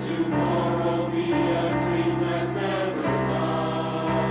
Tomorrow be a dream that never dies.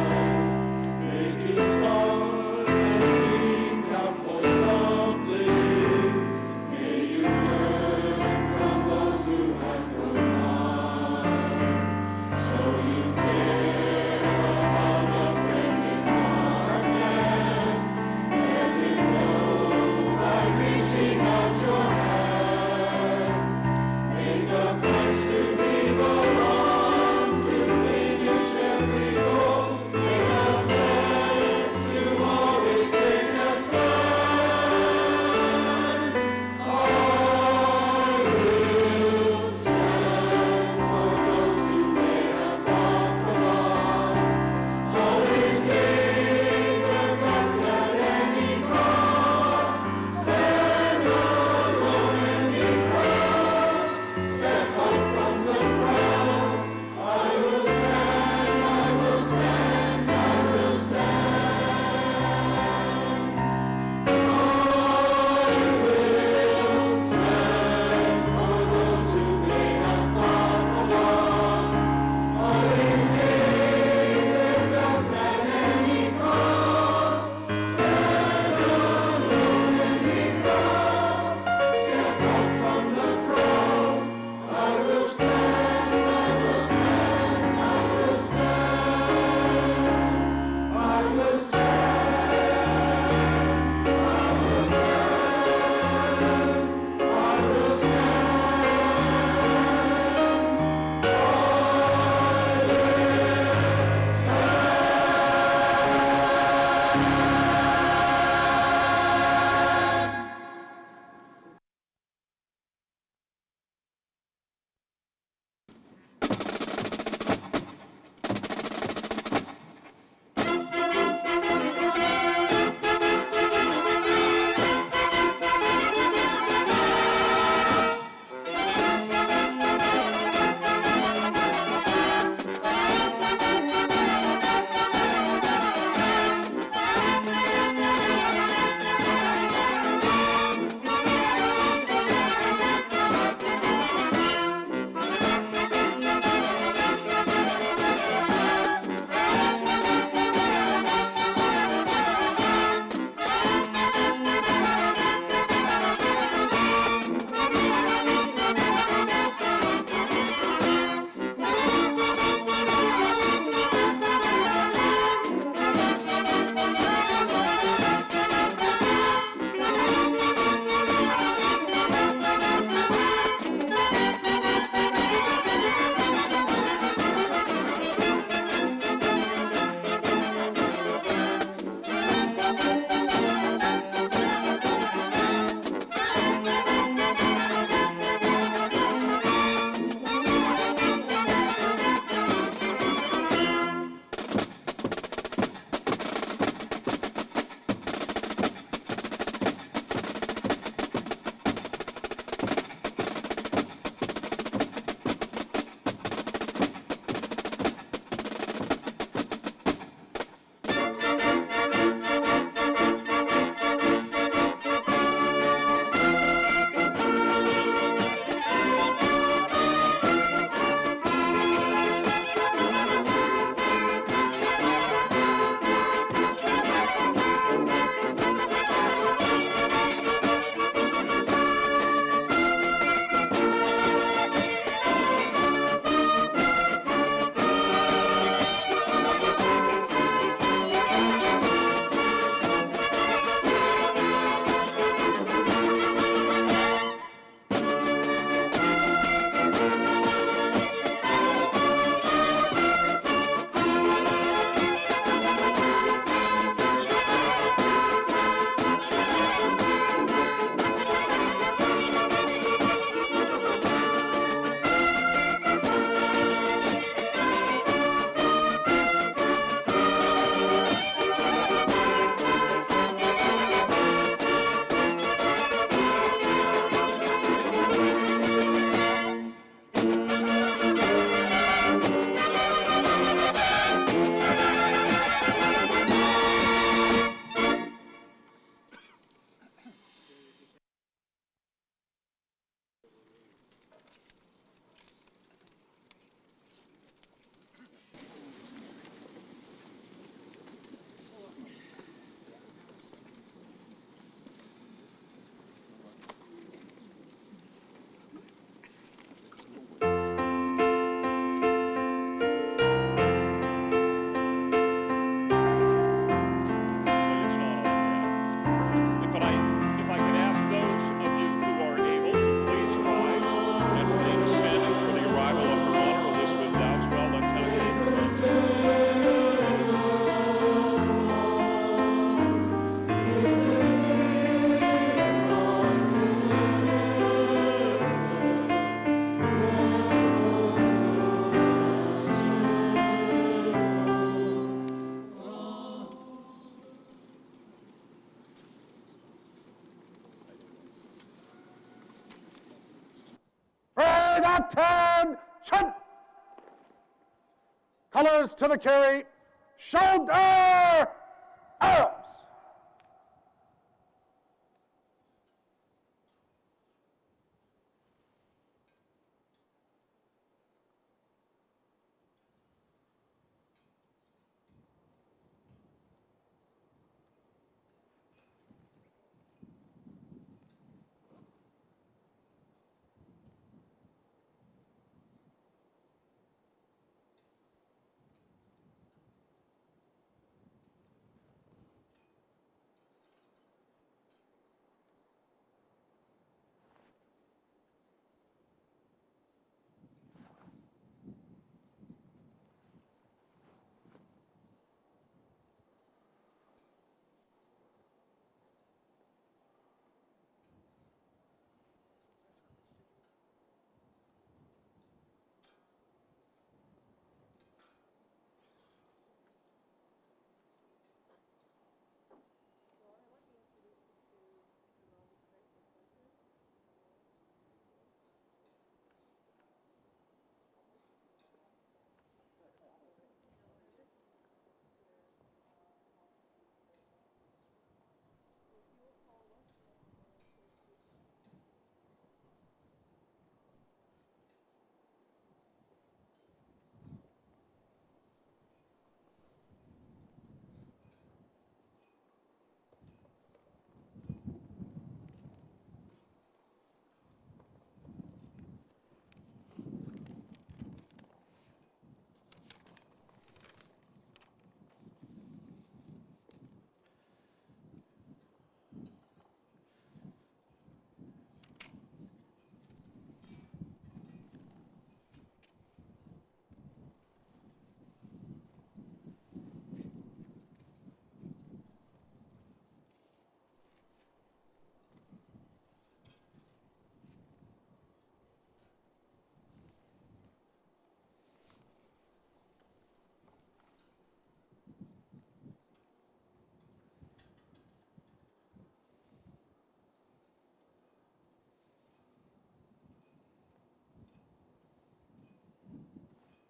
Attention! Colors to the carry. Shoulder! Arms!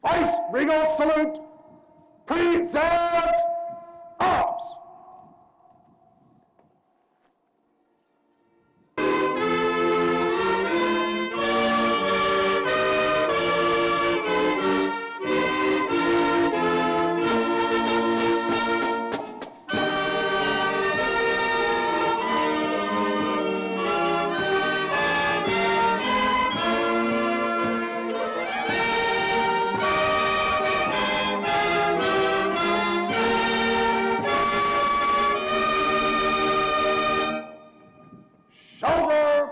Vice Regal salute. Present arms. Shoulder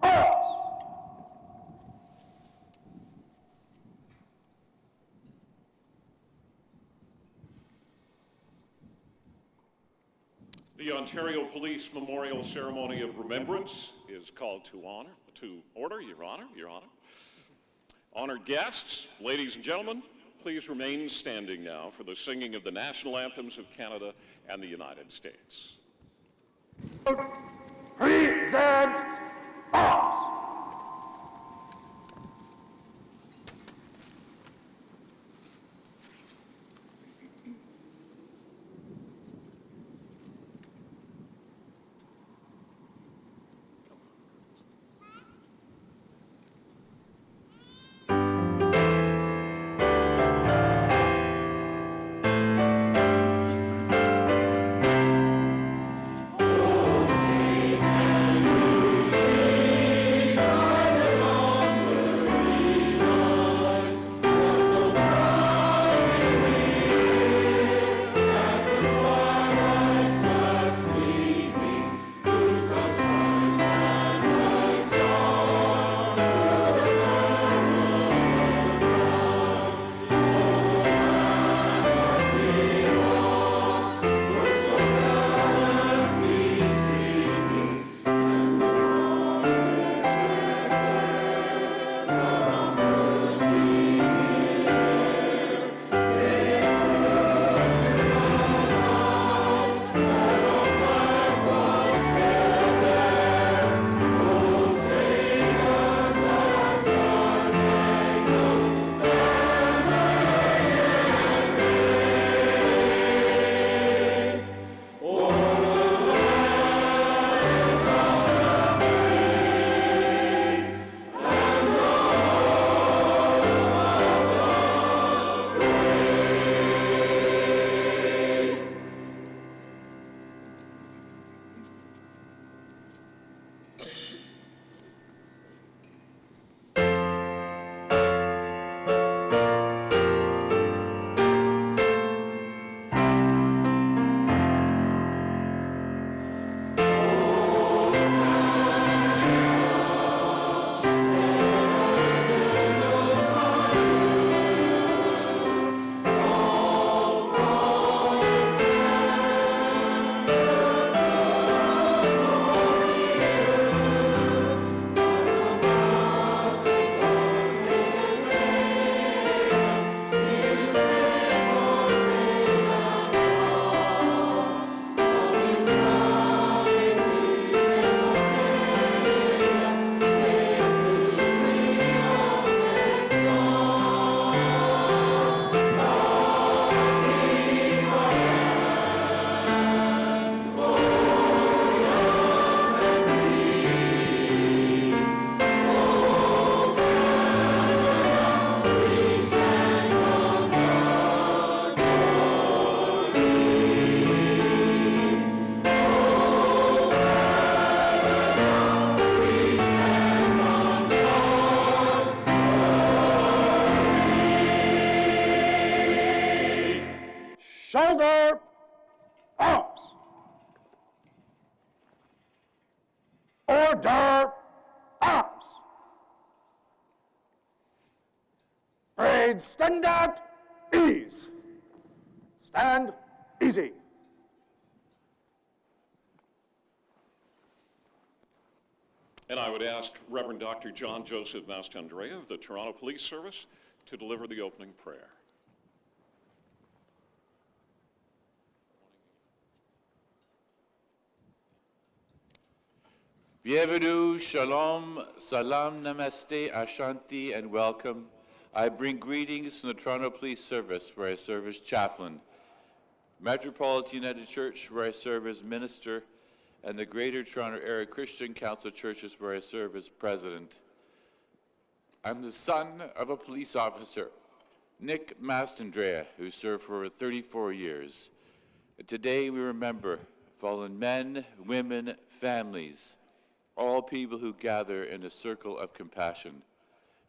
arms. The Ontario Police Memorial Ceremony of Remembrance is called to order, Your Honor, Your Honor. Honored guests, ladies and gentlemen, please remain standing now for the singing of the national anthems of Canada and the United States. Present arms. Oh, sing and you sing. shoulder, arms. Order, arms. Grade standard, ease. Stand easy. And I would ask Reverend Dr. John Joseph Mastandrea of the Toronto Police Service to deliver the opening prayer. Bienvenue, shalom, salam, namaste, ashanti, and welcome. I bring greetings from the Toronto Police Service, where I serve as chaplain, Metropolitan United Church, where I serve as minister, and the Greater Toronto Area Christian Council Churches, where I serve as president. I'm the son of a police officer, Nick Mastandrea, who served for 34 years. Today we remember fallen men, women, families, all people who gather in a circle of compassion.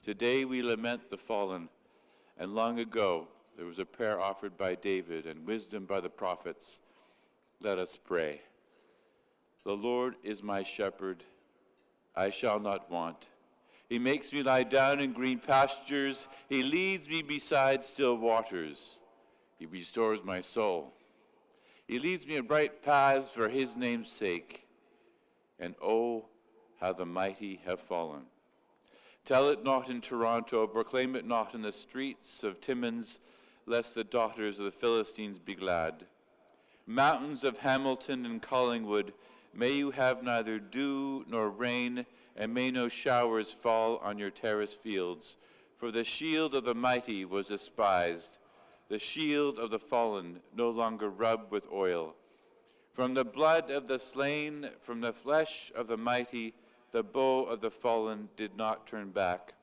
Today we lament the fallen, and long ago there was a prayer offered by David and wisdom by the prophets. Let us pray. The Lord is my shepherd, I shall not want. He makes me lie down in green pastures. He leads me beside still waters. He restores my soul. He leads me in bright paths for his name's sake. And oh, how the mighty have fallen. Tell it not in Toronto, proclaim it not in the streets of Timmins, lest the daughters of the Philistines be glad. Mountains of Hamilton and Collingwood, may you have neither dew nor rain, and may no showers fall on your terrace fields. For the shield of the mighty was despised, the shield of the fallen no longer rubbed with oil. From the blood of the slain, from the flesh of the mighty, the bow of the fallen did not turn back.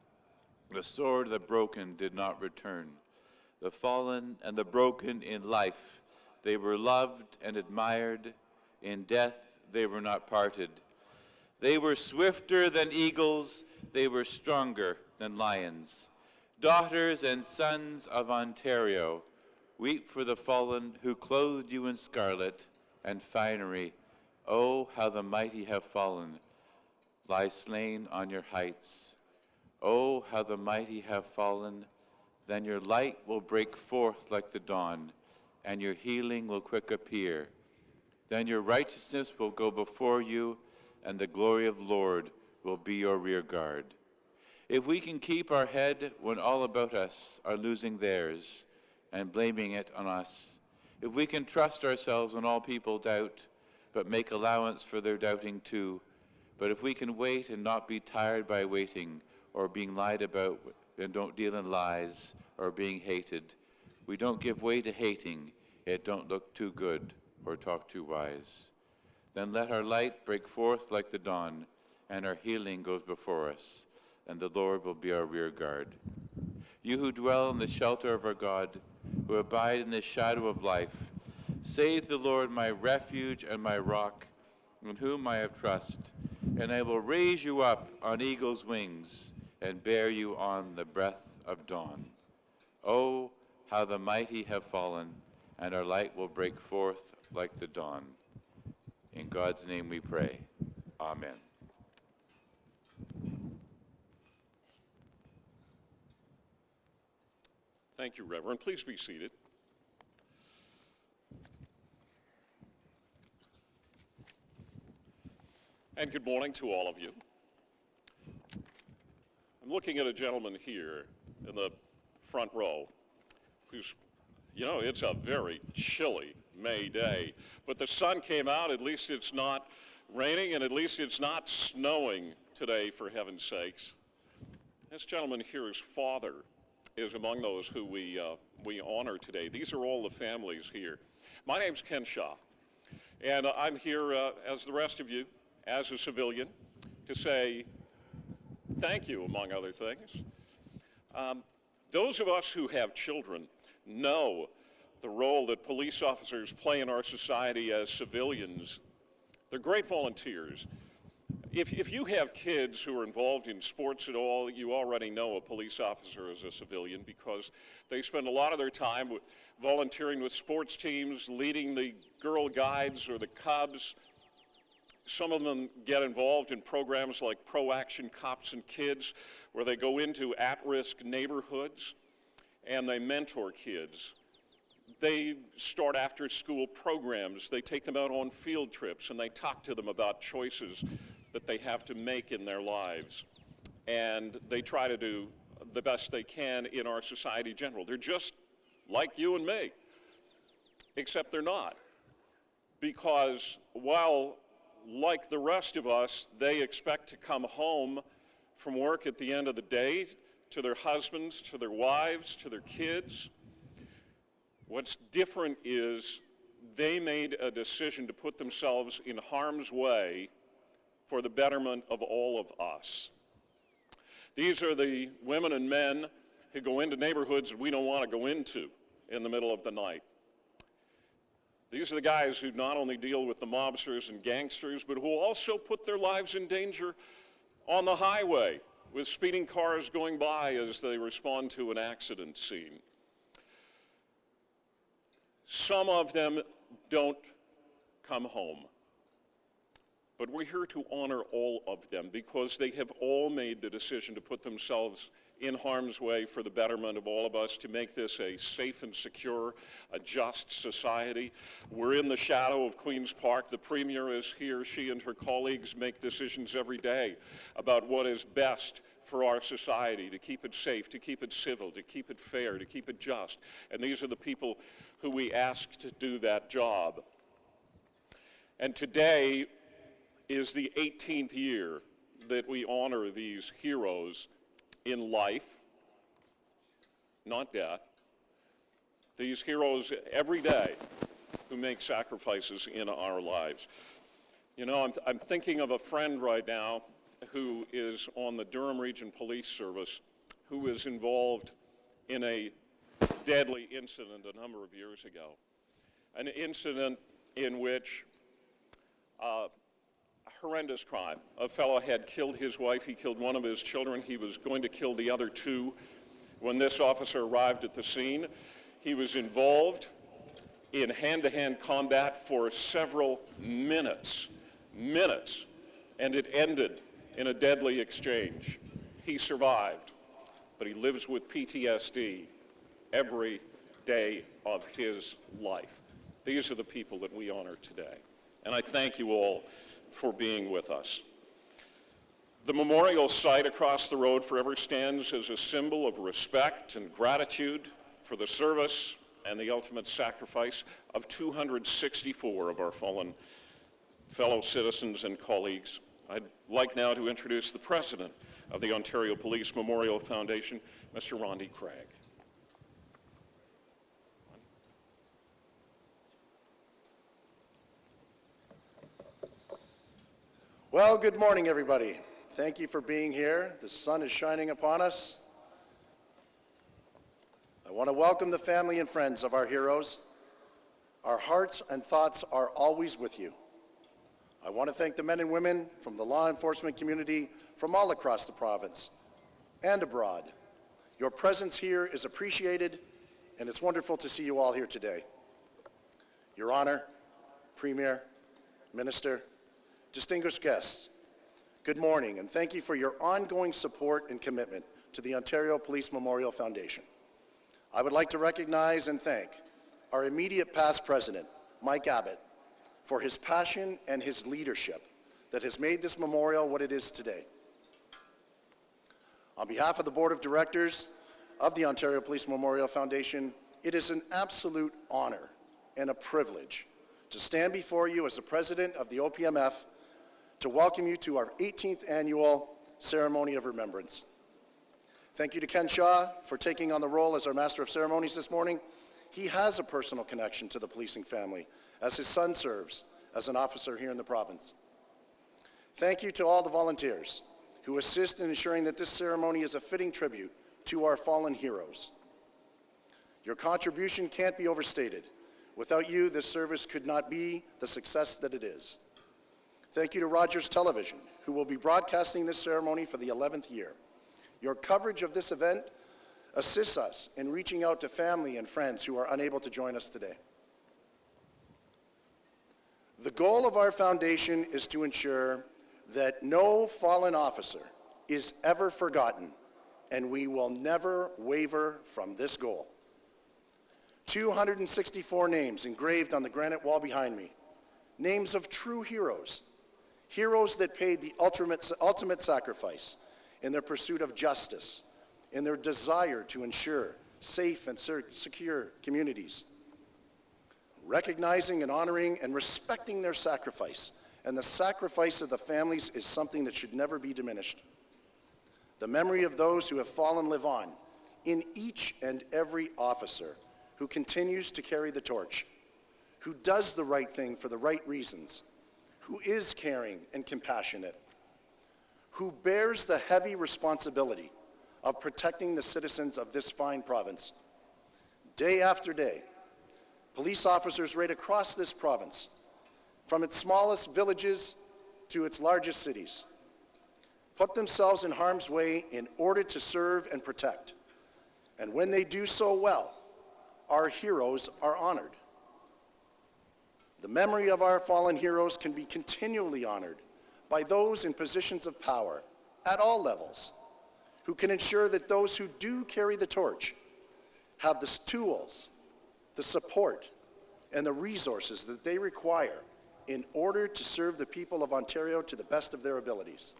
The sword of the broken did not return. The fallen and the broken in life, they were loved and admired. In death, they were not parted. They were swifter than eagles. They were stronger than lions. Daughters and sons of Ontario, weep for the fallen who clothed you in scarlet and finery. Oh, how the mighty have fallen, lie slain on your heights. Oh, how the mighty have fallen. Then your light will break forth like the dawn, and your healing will quick appear. Then your righteousness will go before you, and the glory of the Lord will be your rear guard. If we can keep our head when all about us are losing theirs and blaming it on us, if we can trust ourselves when all people doubt, but make allowance for their doubting too, but if we can wait and not be tired by waiting, or being lied about and don't deal in lies, or being hated, we don't give way to hating, yet don't look too good or talk too wise. Then let our light break forth like the dawn, and our healing goes before us, and the Lord will be our rear guard. You who dwell in the shelter of our God, who abide in the shadow of life, say to the Lord, my refuge and my rock, in whom I have trust, and I will raise you up on eagle's wings and bear you on the breath of dawn. Oh, how the mighty have fallen, and our light will break forth like the dawn. In God's name we pray. Amen. Thank you, Reverend. Please be seated. And good morning to all of you. I'm looking at a gentleman here in the front row who's, it's a very chilly May day, but the sun came out. At least it's not raining, and at least it's not snowing today, for heaven's sakes. This gentleman here, his father, is among those who we honor today. These are all the families here. My name's Ken Shaw, and I'm here, as the rest of you, as a civilian, to say thank you, among other things. Those of us who have children know the role that police officers play in our society as civilians. They're great volunteers. If you have kids who are involved in sports at all, you already know a police officer is a civilian because they spend a lot of their time volunteering with sports teams, leading the Girl Guides or the Cubs. Some of them get involved in programs like Pro Action Cops and Kids, where they go into at-risk neighborhoods and they mentor kids. They start after-school programs. They take them out on field trips and they talk to them about choices that they have to make in their lives. And they try to do the best they can in our society general. They're just like you and me, except they're not. Because while, like the rest of us, they expect to come home from work at the end of the day to their husbands, to their wives, to their kids, what's different is they made a decision to put themselves in harm's way for the betterment of all of us. These are the women and men who go into neighborhoods that we don't want to go into in the middle of the night. These are the guys who not only deal with the mobsters and gangsters, but who also put their lives in danger on the highway with speeding cars going by as they respond to an accident scene. Some of them don't come home. But we're here to honor all of them because they have all made the decision to put themselves in harm's way for the betterment of all of us, to make this a safe and secure, a just society. We're in the shadow of Queen's Park. The Premier is here. She and her colleagues make decisions every day about what is best for our society, to keep it safe, to keep it civil, to keep it fair, to keep it just. And these are the people who we ask to do that job. And today is the 18th year that we honor these heroes in life, not death. These heroes every day who make sacrifices in our lives. You know, I'm thinking of a friend right now who is on the Durham Region Police Service, who was involved in a deadly incident a number of years ago. An incident in which a horrendous crime. A fellow had killed his wife. He killed one of his children. He was going to kill the other two. When this officer arrived at the scene, he was involved in hand-to-hand combat for several minutes, and it ended in a deadly exchange. He survived, but he lives with PTSD every day of his life. These are the people that we honor today, and I thank you all for being with us. The memorial site across the road forever stands as a symbol of respect and gratitude for the service and the ultimate sacrifice of 264 of our fallen fellow citizens and colleagues. I'd like now to introduce the president of the Ontario Police Memorial Foundation, Mr. Rondi Craig. Well, good morning, everybody. Thank you for being here. The sun is shining upon us. I want to welcome the family and friends of our heroes. Our hearts and thoughts are always with you. I want to thank the men and women from the law enforcement community from all across the province and abroad. Your presence here is appreciated, and it's wonderful to see you all here today. Your Honor, Premier, Minister, distinguished guests, good morning, and thank you for your ongoing support and commitment to the Ontario Police Memorial Foundation. I would like to recognize and thank our immediate past president, Mike Abbott, for his passion and his leadership that has made this memorial what it is today. On behalf of the Board of Directors of the Ontario Police Memorial Foundation, it is an absolute honor and a privilege to stand before you as the president of the OPMF to welcome you to our 18th annual Ceremony of Remembrance. Thank you to Ken Shaw for taking on the role as our Master of Ceremonies this morning. He has a personal connection to the policing family, as his son serves as an officer here in the province. Thank you to all the volunteers who assist in ensuring that this ceremony is a fitting tribute to our fallen heroes. Your contribution can't be overstated. Without you, this service could not be the success that it is. Thank you to Rogers Television, who will be broadcasting this ceremony for the 11th year. Your coverage of this event assists us in reaching out to family and friends who are unable to join us today. The goal of our foundation is to ensure that no fallen officer is ever forgotten, and we will never waver from this goal. 264 names engraved on the granite wall behind me, names of true heroes, heroes that paid the ultimate sacrifice in their pursuit of justice, in their desire to ensure safe and secure communities. Recognizing and honoring and respecting their sacrifice and the sacrifice of the families is something that should never be diminished. The memory of those who have fallen live on in each and every officer who continues to carry the torch, who does the right thing for the right reasons, who is caring and compassionate, who bears the heavy responsibility of protecting the citizens of this fine province. Day after day, police officers right across this province, from its smallest villages to its largest cities, put themselves in harm's way in order to serve and protect. And when they do so well, our heroes are honored. The memory of our fallen heroes can be continually honored by those in positions of power at all levels, who can ensure that those who do carry the torch have the tools, the support, and the resources that they require in order to serve the people of Ontario to the best of their abilities.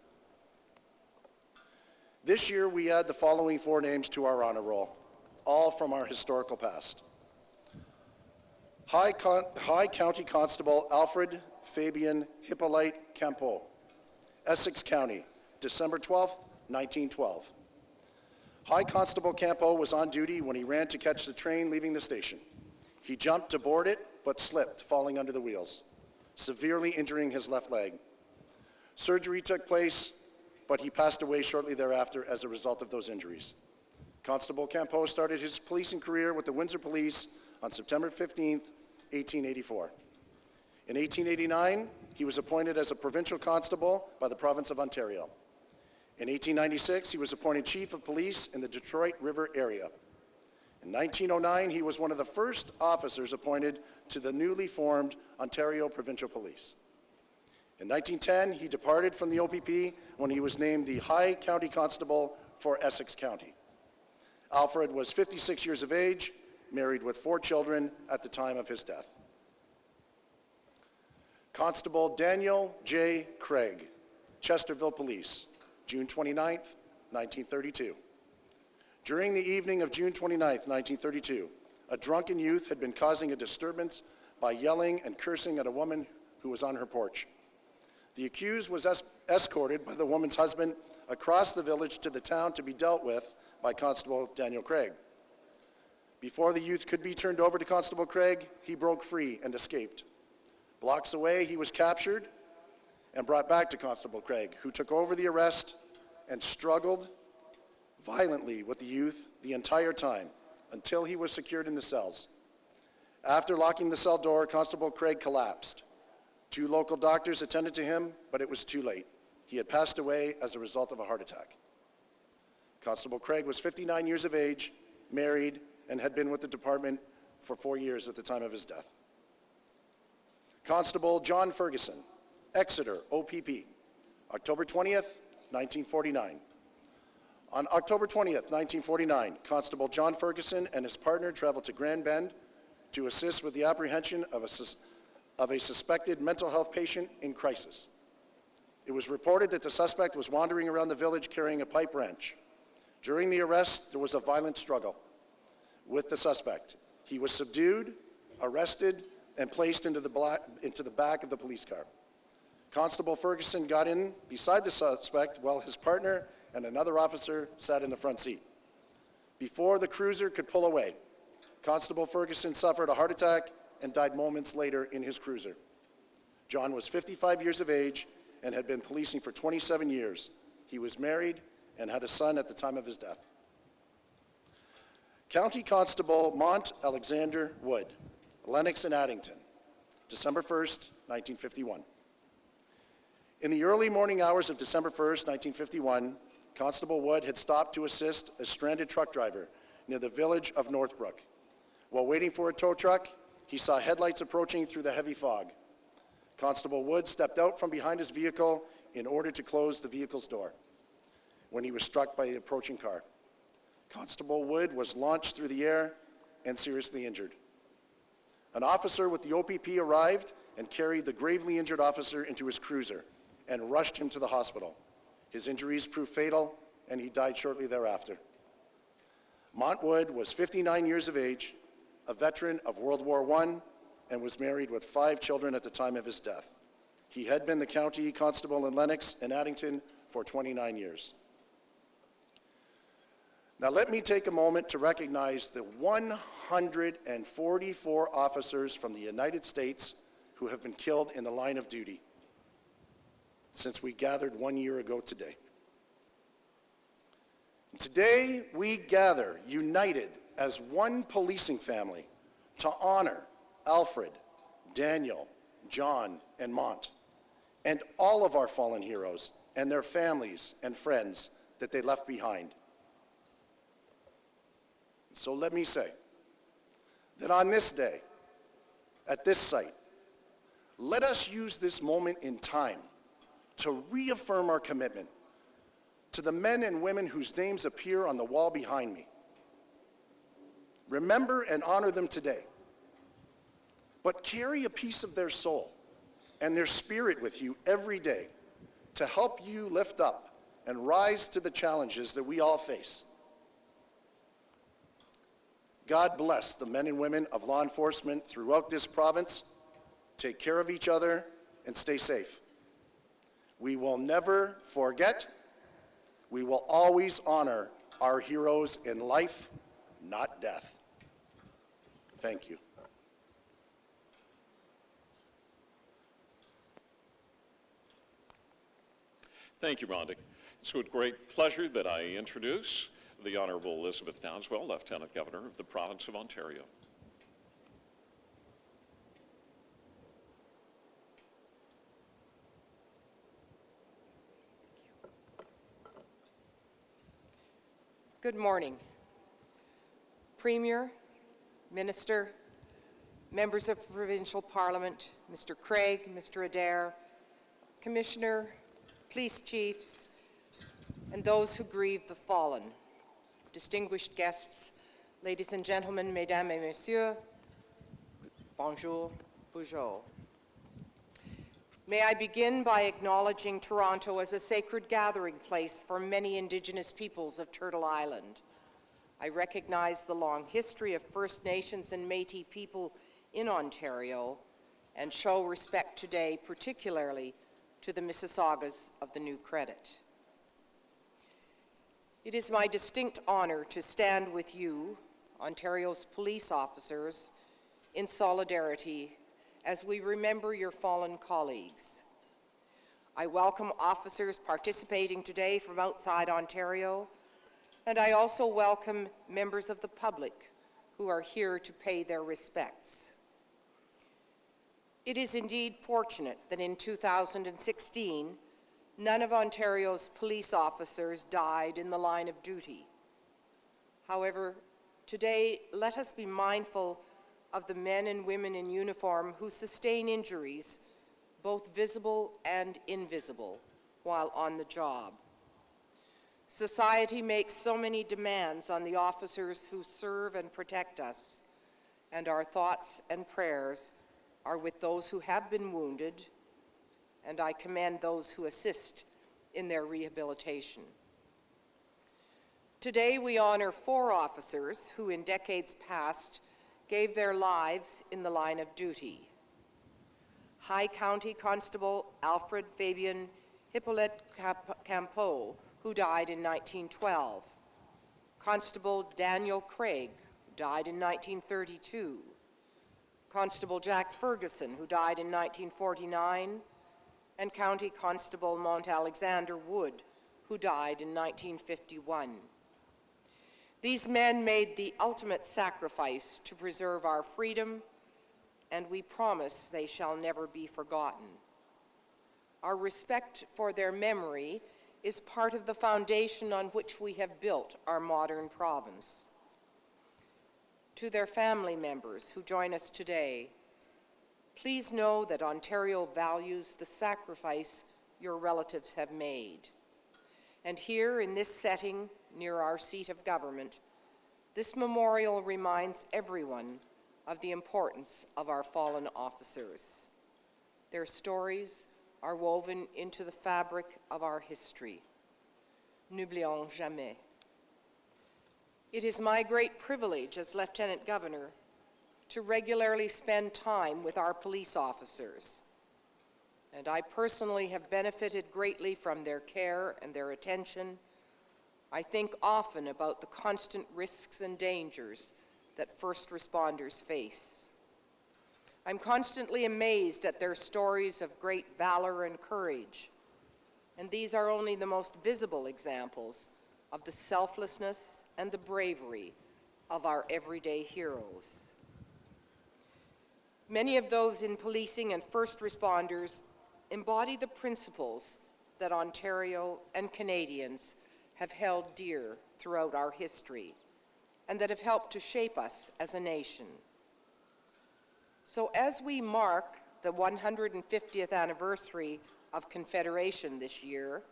This year, we add the following 4 names to our honor roll, all from our historical past. High County Constable Alfred Fabian Hippolyte Campeau, Essex County, December 12, 1912. High Constable Campeau was on duty when he ran to catch the train leaving the station. He jumped to board it, but slipped, falling under the wheels, severely injuring his left leg. Surgery took place, but he passed away shortly thereafter as a result of those injuries. Constable Campeau started his policing career with the Windsor Police on September 15, 1884. In 1889, he was appointed as a provincial constable by the province of Ontario. In 1896, he was appointed chief of police in the Detroit River area. In 1909, he was one of the first officers appointed to the newly formed Ontario Provincial Police. In 1910, he departed from the OPP when he was named the High County Constable for Essex County. Alfred was 56 years of age, married with 4 children at the time of his death. Constable Daniel J. Craig, Chesterville Police, June 29, 1932. During the evening of June 29, 1932, a drunken youth had been causing a disturbance by yelling and cursing at a woman who was on her porch. The accused was escorted by the woman's husband across the village to the town to be dealt with by Constable Daniel Craig. Before the youth could be turned over to Constable Craig, he broke free and escaped. Blocks away, he was captured and brought back to Constable Craig, who took over the arrest and struggled violently with the youth the entire time until he was secured in the cells. After locking the cell door, Constable Craig collapsed. 2 local doctors attended to him, but it was too late. He had passed away as a result of a heart attack. Constable Craig was 59 years of age, married, and had been with the department for 4 years at the time of his death. Constable John Ferguson, Exeter, OPP, October 20th, 1949. On October 20th, 1949, Constable John Ferguson and his partner traveled to Grand Bend to assist with the apprehension of a suspected mental health patient in crisis. It was reported that the suspect was wandering around the village carrying a pipe wrench. During the arrest, there was a violent struggle with the suspect. He was subdued, arrested, and placed into the back of the police car. Constable Ferguson got in beside the suspect while his partner and another officer sat in the front seat. Before the cruiser could pull away, Constable Ferguson suffered a heart attack and died moments later in his cruiser. John was 55 years of age and had been policing for 27 years. He was married and had a son at the time of his death. County Constable Mont Alexander Wood, Lennox and Addington, December 1st, 1951. In the early morning hours of December 1st, 1951, Constable Wood had stopped to assist a stranded truck driver near the village of Northbrook. While waiting for a tow truck, he saw headlights approaching through the heavy fog. Constable Wood stepped out from behind his vehicle in order to close the vehicle's door when he was struck by the approaching car. Constable Wood was launched through the air and seriously injured. An officer with the OPP arrived and carried the gravely injured officer into his cruiser and rushed him to the hospital. His injuries proved fatal, and he died shortly thereafter. Wood was 59 years of age, a veteran of World War I, and was married with 5 children at the time of his death. He had been the county constable in Lennox and Addington for 29 years. Now let me take a moment to recognize the 144 officers from the United States who have been killed in the line of duty since we gathered 1 year ago today. Today we gather united as one policing family to honor Alfred, Daniel, John, and Mont, and all of our fallen heroes and their families and friends that they left behind. So let me say that on this day, at this site, let us use this moment in time to reaffirm our commitment to the men and women whose names appear on the wall behind me. Remember and honor them today, but carry a piece of their soul and their spirit with you every day to help you lift up and rise to the challenges that we all face. God bless the men and women of law enforcement throughout this province. Take care of each other and stay safe. We will never forget. We will always honor our heroes in life, not death. Thank you. Thank you, Rondi. It's with great pleasure that I introduce the Honourable Elizabeth Dowdeswell, Lieutenant Governor of the Province of Ontario. Good morning. Premier, Minister, members of Provincial Parliament, Mr. Craig, Mr. Adair, Commissioner, police chiefs, and those who grieve the fallen, distinguished guests, ladies and gentlemen, mesdames et messieurs, bonjour, bonjour. May I begin by acknowledging Toronto as a sacred gathering place for many Indigenous peoples of Turtle Island. I recognize the long history of First Nations and Métis people in Ontario and show respect today particularly to the Mississaugas of the New Credit. It is my distinct honor to stand with you, Ontario's police officers, in solidarity as we remember your fallen colleagues. I welcome officers participating today from outside Ontario, and I also welcome members of the public who are here to pay their respects. It is indeed fortunate that in 2016, none of Ontario's police officers died in the line of duty. However, today, let us be mindful of the men and women in uniform who sustain injuries, both visible and invisible, while on the job. Society makes so many demands on the officers who serve and protect us, and our thoughts and prayers are with those who have been wounded, and I commend those who assist in their rehabilitation. Today we honor 4 officers who in decades past gave their lives in the line of duty. High County Constable Alfred Fabien Hippolyte Campeau, who died in 1912. Constable Daniel Craig, who died in 1932. Constable Jack Ferguson, who died in 1949, and County Constable Mont Alexander Wood, who died in 1951. These men made the ultimate sacrifice to preserve our freedom, and we promise they shall never be forgotten. our respect for their memory is part of the foundation on which we have built our modern province. To their family members who join us today, please know that Ontario values the sacrifice your relatives have made. And here in this setting, near our seat of government, this memorial reminds everyone of the importance of our fallen officers. Their stories are woven into the fabric of our history. N'oublions jamais. It is my great privilege as Lieutenant Governor to regularly spend time with our police officers, and I personally have benefited greatly from their care and their attention. I think often about the constant risks and dangers that first responders face. I'm constantly amazed at their stories of great valor and courage, and these are only the most visible examples of the selflessness and the bravery of our everyday heroes. Many of those in policing and first responders embody the principles that Ontario and Canadians have held dear throughout our history and that have helped to shape us as a nation. So as we mark the 150th anniversary of Confederation this year,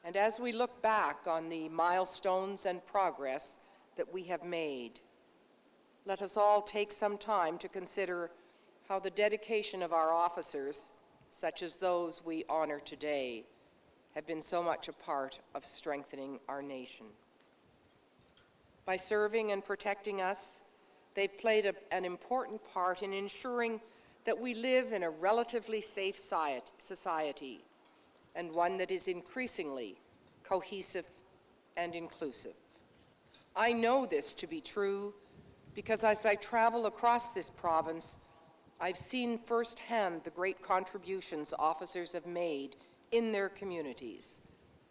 and as we look back on the milestones and progress that we have made, let us all take some time to consider how the dedication of our officers, such as those we honor today, have been so much a part of strengthening our nation. By serving and protecting us, they've played an important part in ensuring that we live in a relatively safe society, and one that is increasingly cohesive and inclusive. I know this to be true because as I travel across this province, I've seen firsthand the great contributions officers have made in their communities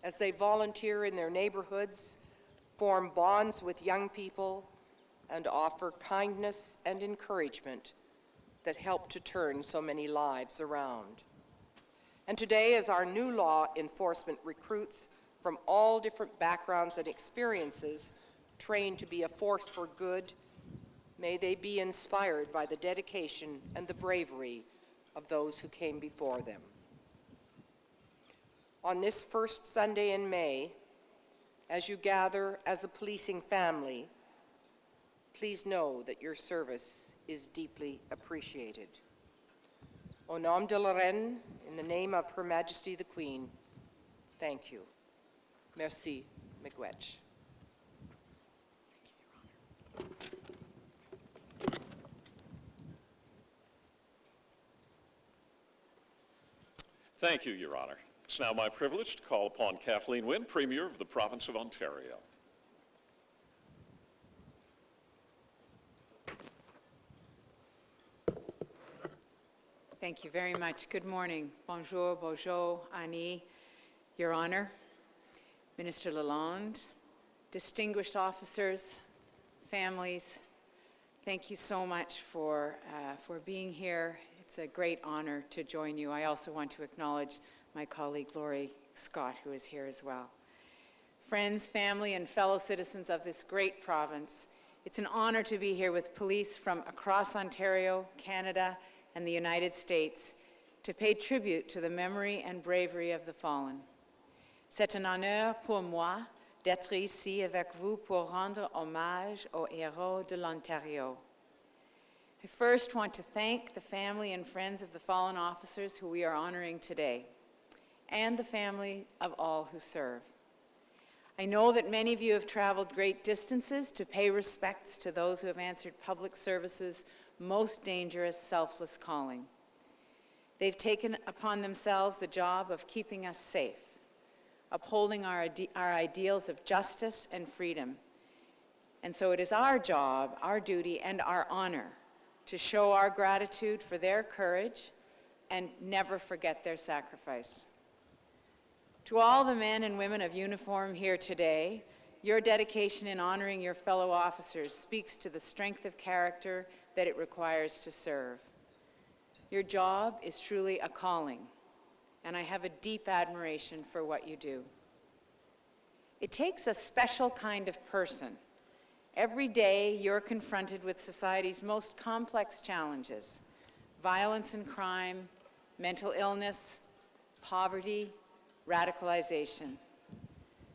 as they volunteer in their neighborhoods, form bonds with young people, and offer kindness and encouragement that help to turn so many lives around. And today, as our new law enforcement recruits from all different backgrounds and experiences trained to be a force for good, may they be inspired by the dedication and the bravery of those who came before them. On this first Sunday in May, as you gather as a policing family, please know that your service is deeply appreciated. Au nom de la Reine, in the name of Her Majesty the Queen, thank you. Merci, miigwech. Thank you, Your Honor. It's now my privilege to call upon Kathleen Wynne, Premier of the Province of Ontario. Thank you very much. Good morning. Bonjour, bonjour, Annie, Your Honor, Minister Lalonde, distinguished officers, families, thank you so much for being here. It's a great honor to join you. I also want to acknowledge my colleague Laurie Scott, who is here as well. Friends, family, and fellow citizens of this great province, it's an honor to be here with police from across Ontario, Canada, and the United States to pay tribute to the memory and bravery of the fallen. C'est un honneur pour moi d'être ici avec vous pour rendre hommage aux héros de l'Ontario. I first want to thank the family and friends of the fallen officers who we are honoring today, and the family of all who serve. I know that many of you have traveled great distances to pay respects to those who have answered public service's most dangerous, selfless calling. They've taken upon themselves the job of keeping us safe, upholding our ideals of justice and freedom. And so it is our job, our duty, and our honor to show our gratitude for their courage and never forget their sacrifice. To all the men and women of uniform here today, your dedication in honoring your fellow officers speaks to the strength of character that it requires to serve. Your job is truly a calling, and I have a deep admiration for what you do. It takes a special kind of person. Every day, you're confronted with society's most complex challenges: violence and crime, mental illness, poverty, radicalization.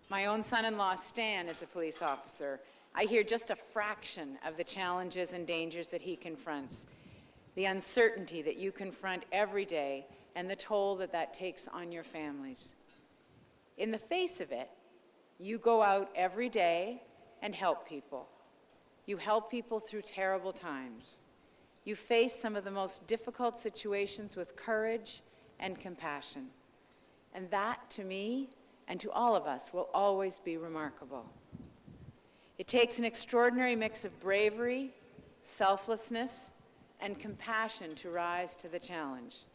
My own son-in-law, Stan, is a police officer. I hear just a fraction of the challenges and dangers that he confronts, the uncertainty that you confront every day, and the toll that that takes on your families. In the face of it, you go out every day and help people. You help people through terrible times. You face some of the most difficult situations with courage and compassion. And that, to me, and to all of us, will always be remarkable. It takes an extraordinary mix of bravery, selflessness, and compassion to rise to the challenge.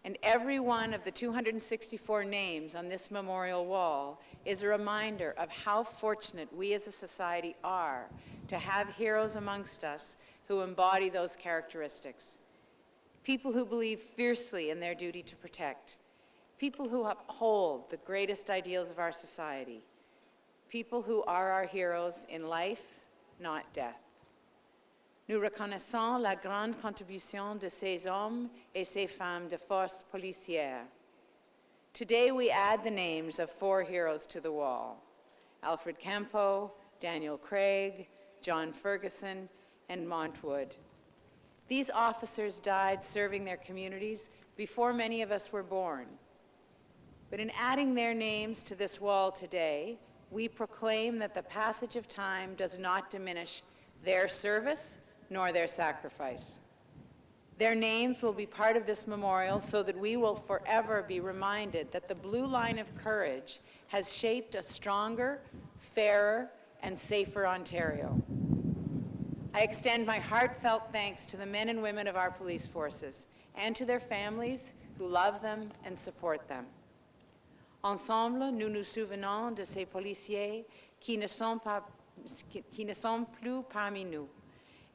And every one of the 264 names on this memorial wall is a reminder of how fortunate we as a society are to have heroes amongst us who embody those characteristics. People who believe fiercely in their duty to protect. People who uphold the greatest ideals of our society. People who are our heroes in life, not death. Nous reconnaissons la grande contribution de ces hommes et ces femmes de force policière. Today we add the names of 4 heroes to the wall: Alfred Campo, Daniel Craig, John Ferguson, and Montwood. These officers died serving their communities before many of us were born. But in adding their names to this wall today, we proclaim that the passage of time does not diminish their service nor their sacrifice. Their names will be part of this memorial so that we will forever be reminded that the blue line of courage has shaped a stronger, fairer, and safer Ontario. I extend my heartfelt thanks to the men and women of our police forces and to their families who love them and support them. Ensemble, nous nous souvenons de ces policiers qui ne sont plus parmi nous.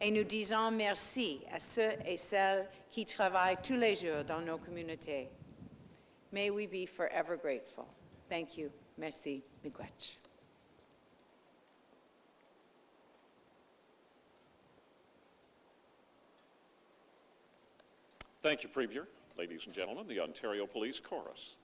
Et nous disons merci à ceux et celles qui travaillent tous les jours dans nos communautés. May we be forever grateful. Thank you. Merci. Miigwech. Thank you, Premier. Ladies and gentlemen, the Ontario Police Chorus.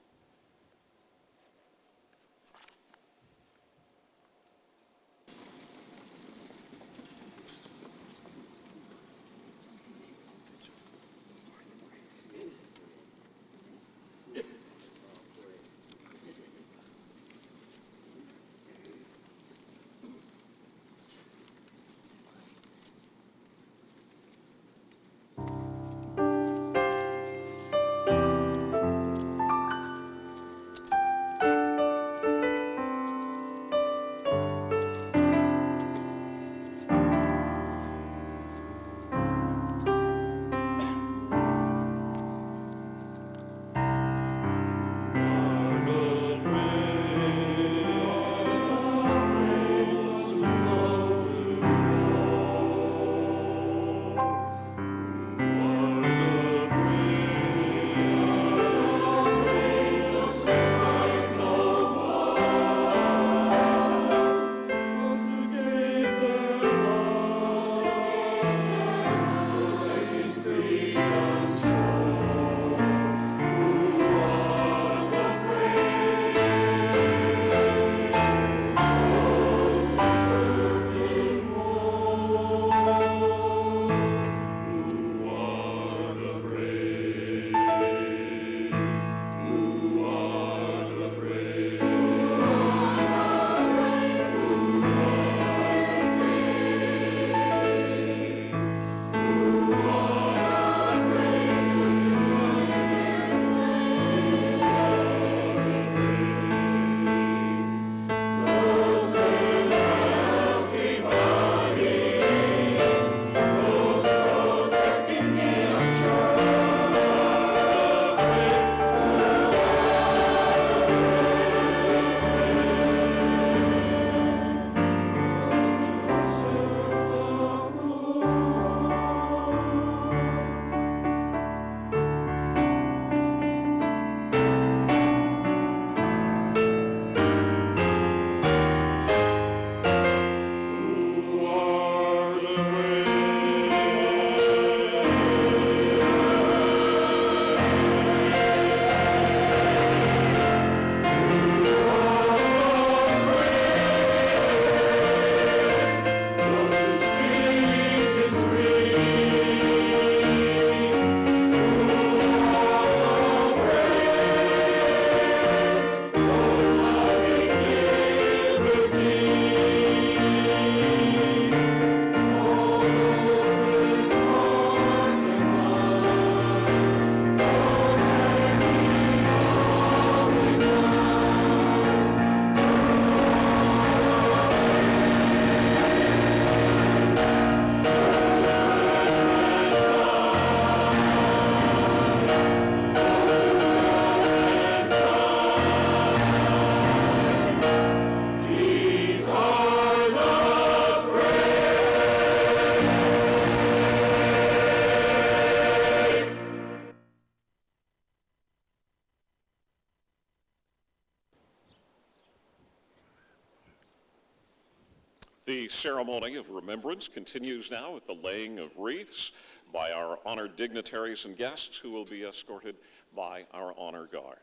The ceremony of remembrance continues now with the laying of wreaths by our honored dignitaries and guests who will be escorted by our honor guard.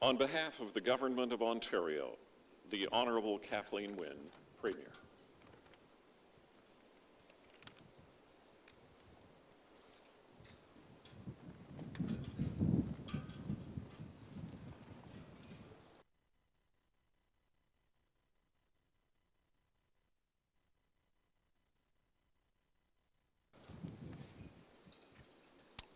On behalf of the Government of Ontario, the Honourable Kathleen Wynne, Premier.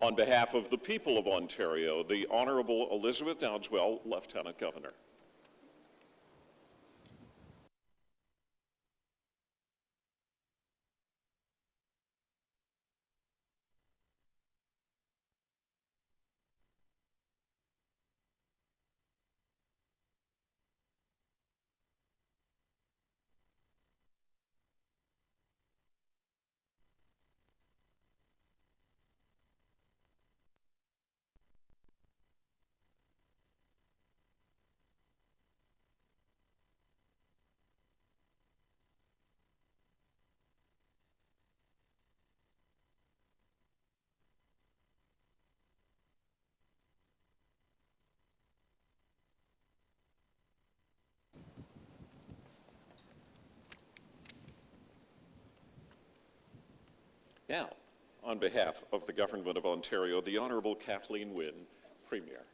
On behalf of the people of Ontario, the Honourable Elizabeth Dowdeswell, Lieutenant Governor. Now, on behalf of the Government of Ontario, the Honourable Kathleen Wynne, Premier.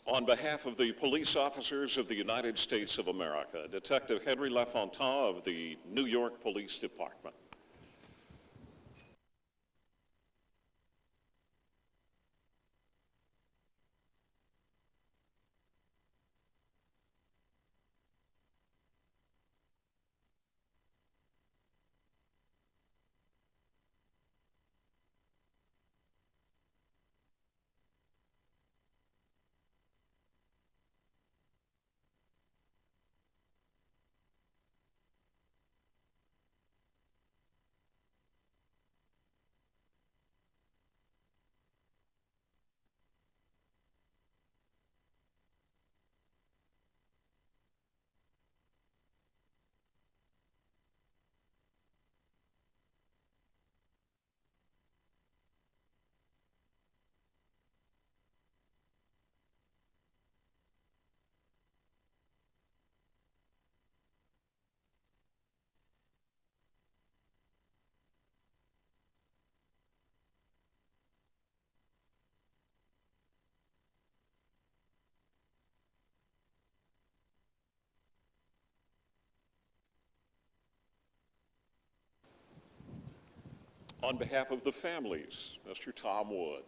On behalf of the police officers of the United States of America, Detective Henry Lafontaine of the New York Police Department. On behalf of the families, Mr. Tom Wood.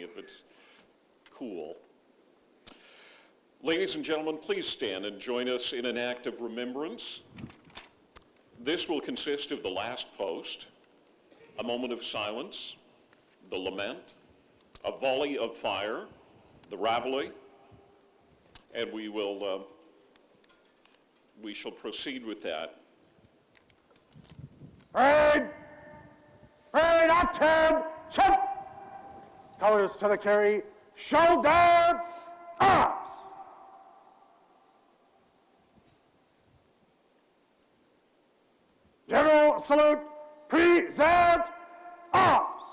If it's cool. Ladies and gentlemen, please stand and join us in an act of remembrance. This will consist of the last post, a moment of silence, the lament, a volley of fire, the reveille, and we shall proceed with that. Parade! attention! Colors to the carry, shoulder, arms! General salute, present, arms!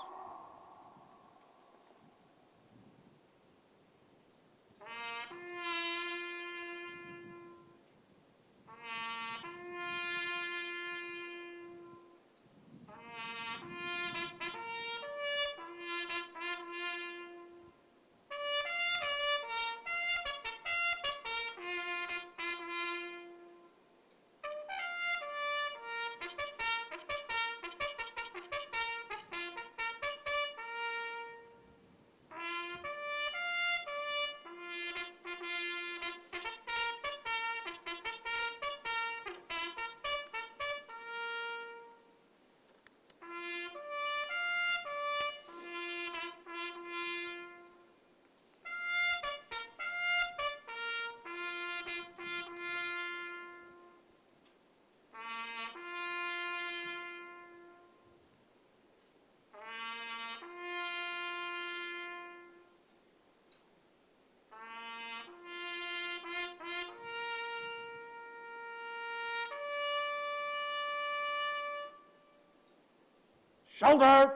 Shoulder,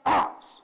arms.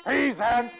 present